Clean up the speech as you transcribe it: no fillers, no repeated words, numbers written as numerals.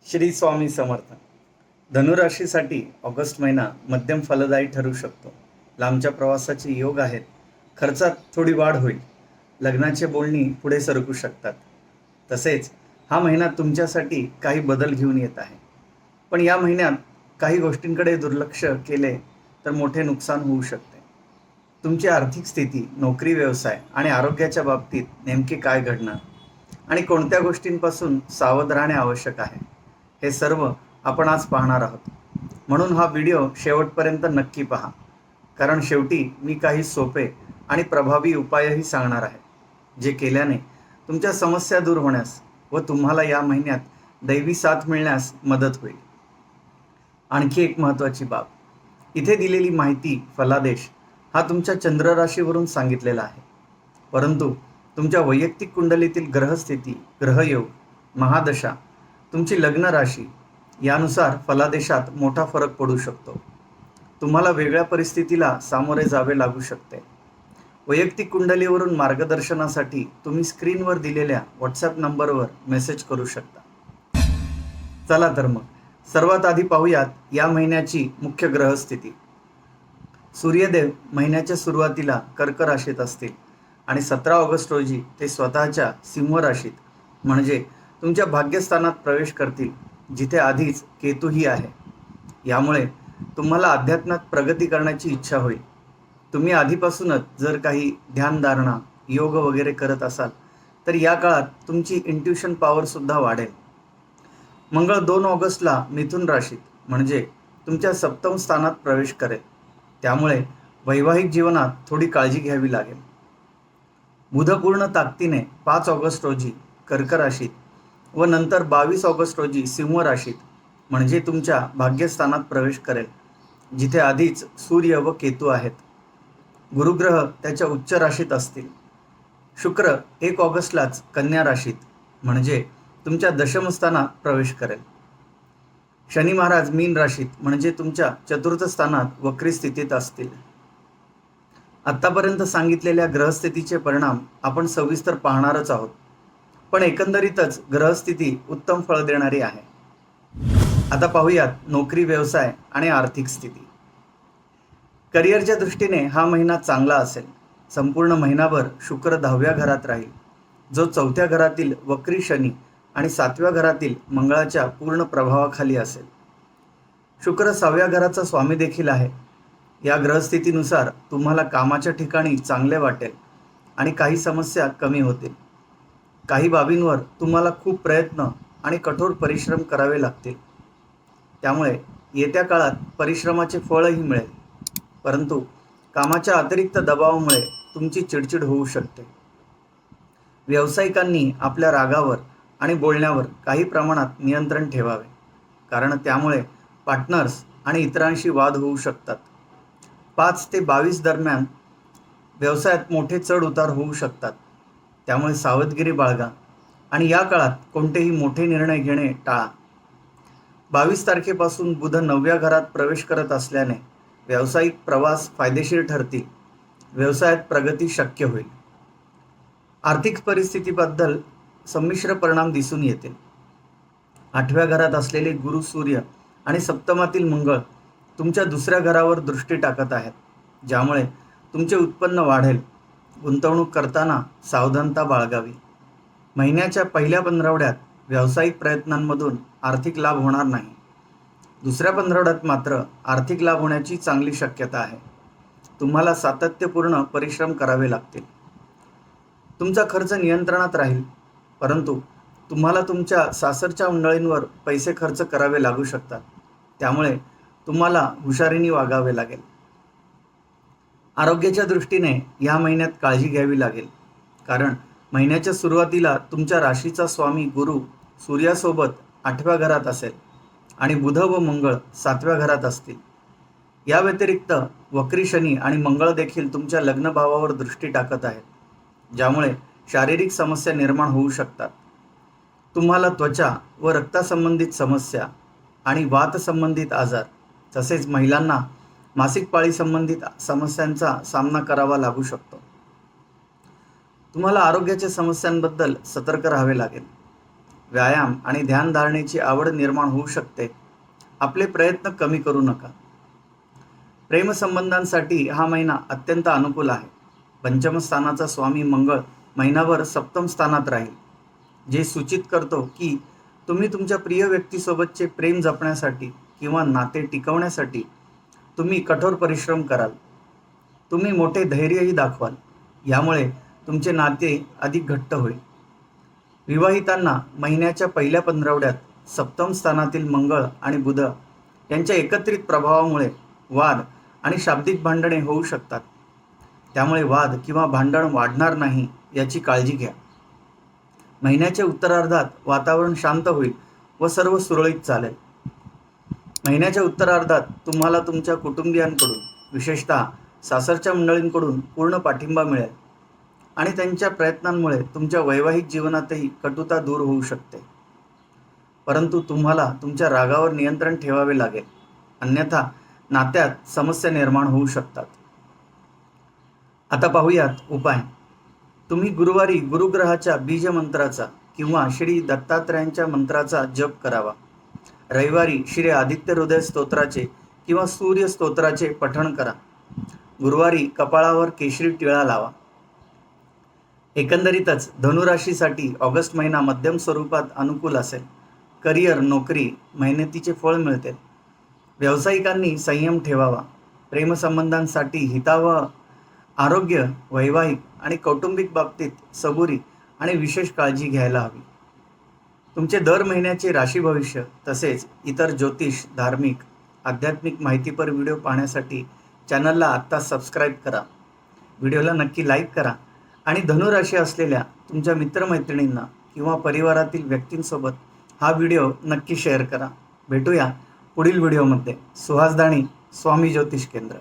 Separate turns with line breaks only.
Shri Swami Samarth. धनुराशीसाठी August महिना मध्यम फलदायी ठरू शकतो. लांबच्या प्रवासाचे योग आहेत. खर्चात थोडी वाढ होईल. लग्नाचे बोलणी पुढे सरकू शकतात. तसेच हा महिना तुमच्यासाठी काही बदल घेऊन येत आहे. पण या महिन्यात काही गोष्टींकडे दुर्लक्ष केले तर मोठे नुकसान होऊ शकते. तुमची आर्थिक स्थिती, नोकरी, व्यवसाय आणि आरोग्याच्या बाबतीत नेमके काय घडणार आणि कोणत्या गोष्टींपासून सावध राहणे आवश्यक आहे, हे सर्व आपण आज पाहणार आहोत. म्हणून हा व्हिडिओ शेवटपर्यंत नक्की पहा, कारण शेवटी मी काही सोपे आणि प्रभावी उपायही सांगणार आहे, जे केल्याने तुमच्या समस्या दूर होण्यास व तुम्हाला या महिन्यात दैवी साथ मिळण्यास मदत होईल. आणखी एक महत्त्वाची बाब, इथे दिलेली माहिती, फलादेश हा तुमच्या चंद्र राशीवरून सांगितलेला आहे, परंतु तुमच्या वैयक्तिक कुंडलीतील ग्रहस्थिती, ग्रहयोग, महादशा, तुमची लग्न राशी यानुसार फलादेशात मोठा फरक पडू शकतो. तुम्हाला वेगळ्या परिस्थितीला सामोरे जावे लागू शकते. वैयक्तिक कुंडलीवरून मार्गदर्शनासाठी तुम्ही स्क्रीनवर दिलेल्या व्हॉट्सॲप नंबरवर मेसेज करू शकता. चला तर मग सर्वात आधी पाहूयात या महिन्याची मुख्य ग्रहस्थिती. सूर्यदेव महिन्याच्या सुरुवातीला कर्क राशीत असतील आणि 17 ऑगस्ट रोजी ते स्वतःच्या सिंह राशीत म्हणजे तुमच्या भाग्यस्थानात प्रवेश करतील, जिथे आधीच केतूही आहे. यामुळे तुम्हाला अध्यात्मात प्रगती करण्याची इच्छा होईल. तुम्ही आधीपासूनच जर काही ध्यानधारणा, योग वगैरे करत असाल तर या काळात तुमची इंट्युशन पॉवरसुद्धा वाढेल. मंगळ 2 ऑगस्टला मिथुन राशीत म्हणजे तुमच्या सप्तम स्थानात प्रवेश करेल. त्यामुळे वैवाहिक जीवनात थोडी काळजी घ्यावी लागेल. बुध पूर्ण ताकदीने 5 ऑगस्ट रोजी कर्क राशीत व नंतर 22 ऑगस्ट रोजी सिंह राशीत म्हणजे तुमच्या भाग्यस्थानात प्रवेश करेल, जिथे आधीच सूर्य व केतू आहेत. गुरुग्रह त्याच्या उच्च राशीत असतील. शुक्र 1 ऑगस्टलाच कन्या राशीत म्हणजे तुमच्या दशमस्थानात प्रवेश करेल. शनी महाराज मीन राशीत म्हणजे तुमच्या चतुर्थ स्थानात वक्री स्थितीत असतील. आत्तापर्यंत सांगितलेल्या ग्रहस्थितीचे परिणाम आपण सविस्तर पाहणारच आहोत, पण एकंदरीतच ग्रहस्थिती उत्तम फळ देणारी आहे. आता पाहूयात नोकरी, व्यवसाय आणि आर्थिक स्थिती. करिअरच्या दृष्टीने हा महिना चांगला असेल. संपूर्ण महिनाभर शुक्र 10व्या घरात राहील, जो 4थ्या घरातील वक्री शनी आणि 7व्या घरातील मंगळाच्या पूर्ण प्रभावाखाली असेल. शुक्र 6व्या घराचा स्वामी देखील आहे. या ग्रहस्थितीनुसार तुम्हाला कामाच्या ठिकाणी चांगले वाटेल आणि काही समस्या कमी होतील. काही बाबींवर तुम्हाला खूप प्रयत्न आणि कठोर परिश्रम करावे लागतील. त्यामुळे येत्या काळात परिश्रमाचे फळही मिळेल, परंतु कामाच्या अतिरिक्त दबावामुळे तुमची चिडचिड होऊ शकते. व्यावसायिकांनी आपल्या रागावर आणि बोलण्यावर काही प्रमाणात नियंत्रण ठेवावे, कारण त्यामुळे पार्टनर्स आणि इतरांशी वाद होऊ शकतात. 5 ते 22 दरम्यान व्यवसायात मोठे चढ उतार होऊ शकतात. त्यामुळे सावधगिरी बाळगा आणि या काळात कोणतेही मोठे निर्णय घेणे टाळा. 22 तारखेपासून बुध 9व्या घरात प्रवेश करत असल्याने व्यावसायिक प्रवास फायदेशीर ठरतील. व्यवसायात प्रगती शक्य होईल. आर्थिक परिस्थितीबद्दल संमिश्र परिणाम दिसून येतील. 8व्या घरात असलेले गुरु, सूर्य आणि सप्तमातील मंगळ तुमच्या 2ऱ्या घरावर दृष्टी टाकत आहेत, ज्यामुळे तुमचे उत्पन्न वाढेल. गुंतवणूक करताना सावधानता बाळगावी. महिन्याच्या पहिल्या पंधरवड्यात व्यावसायिक प्रयत्नांमधून आर्थिक लाभ होणार नाही. 2ऱ्या पंधरवड्यात मात्र आर्थिक लाभ होण्याची चांगली शक्यता आहे. तुम्हाला सातत्यपूर्ण परिश्रम करावे लागतील. तुमचा खर्च नियंत्रणात राहील, परंतु तुम्हाला तुमच्या सासरच्या मंडळींवर पैसे खर्च करावे लागू शकतात. त्यामुळे तुम्हाला हुशारीने वागावे लागेल. आरोग्याच्या दृष्टीने या महिन्यात काळजी घ्यावी लागेल, कारण महिन्याच्या सुरुवातीला तुमच्या राशीचा स्वामी गुरु सूर्यासोबत 8व्या घरात असेल आणि बुध व मंगळ 7व्या घरात असतील. या व्यतिरिक्त वक्री शनी आणि मंगळ देखील तुमच्या लग्न भावावर दृष्टी टाकत आहेत, ज्यामुळे शारीरिक समस्या निर्माण होऊ शकतात. तुम्हाला त्वचा व रक्तासंबंधित समस्या आणि वातसंबंधित आजार, तसेच महिलांना मासिक पाळी संबंधित समस्यांचा सामना करावा लागू शकतो. तुम्हाला आरोग्याच्या समस्यांबद्दल सतर्क राहावे लागेल. व्यायाम आणि ध्यानधारणेची आवड निर्माण होऊ शकते. आपले प्रयत्न कमी करू नका. प्रेमसंबंधांसाठी हा महिना अत्यंत अनुकूल आहे. पंचम स्थानाचा स्वामी मंगळ महिनाभर सप्तम स्थानात राहील, जे सूचित करतो की तुम्ही तुमच्या प्रिय व्यक्तीसोबतचे प्रेम जपण्यासाठी किंवा नाते टिकवण्यासाठी तुम्ही कठोर परिश्रम कराल. तुम्ही मोठे धैर्यही दाखवाल. यामुळे तुमचे नाते अधिक घट्ट होईल. विवाहितांना महिन्याच्या पहिल्या पंधरवड्यात सप्तम स्थानातील मंगळ आणि बुध यांच्या एकत्रित प्रभावामुळे वाद आणि शाब्दिक भांडणे होऊ शकतात. त्यामुळे वाद किंवा भांडण वाढणार नाही याची काळजी घ्या. महिन्याच्या उत्तरार्धात वातावरण शांत होईल व सर्व सुरळीत चालेल. महिन्याच्या उत्तरार्धात तुम्हाला तुमच्या कुटुंबियांकडून, विशेषतः सासरच्या मंडळींकडून पूर्ण पाठिंबा मिळेल आणि त्यांच्या प्रयत्नांमुळे तुमच्या वैवाहिक जीवनातही कटुता दूर होऊ शकते. परंतु तुम्हाला तुमच्या रागावर नियंत्रण ठेवावे लागेल, अन्यथा नात्यात समस्या निर्माण होऊ शकतात. आता पाहूयात उपाय. तुम्ही गुरुवारी गुरुग्रहाच्या बीज मंत्राचा किंवा श्री दत्तात्रयांच्या मंत्राचा जप करावा. रविवारी श्री आदित्य हृदय स्तोत्राचे किंवा सूर्य स्तोत्राचे पठण करा. गुरुवारी कपाळावर केशरी टिळा लावा. एकंदरीतच धनुराशीसाठी ऑगस्ट महिना मध्यम स्वरूपात अनुकूल असेल. करिअर, नोकरी, मेहनतीचे फळ मिळते. व्यावसायिकांनी संयम ठेवावा. प्रेमसंबंधांसाठी हितावह, आरोग्य, वैवाहिक आणि कौटुंबिक बाबतीत सबुरी आणि विशेष काळजी घ्यायला हवी. तुमचे दर महिन्याचे राशी भविष्य तसेच इतर ज्योतिष, धार्मिक, आध्यात्मिक माहितीपर व्हिडिओ पाहण्यासाठी चॅनलला आत्ता सबस्क्राईब करा. व्हिडिओला नक्की लाईक करा आणि धनुराशी असलेल्या तुमच्या मित्रमैत्रिणींना किंवा परिवारातील व्यक्तींसोबत हा व्हिडिओ नक्की शेअर करा. भेटूया पुढील व्हिडिओमध्ये. सुहास दाणी, स्वामी ज्योतिष केंद्र.